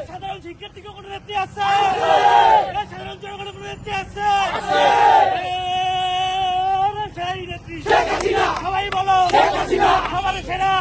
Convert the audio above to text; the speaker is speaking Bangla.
সাধারণ শিক্ষার্থীকে কোনো নেত্রী আছে, সাধারণ জনগণের কোনো নেত্রী আছে, সেই নেত্রী সবাই বলো সবার সেরা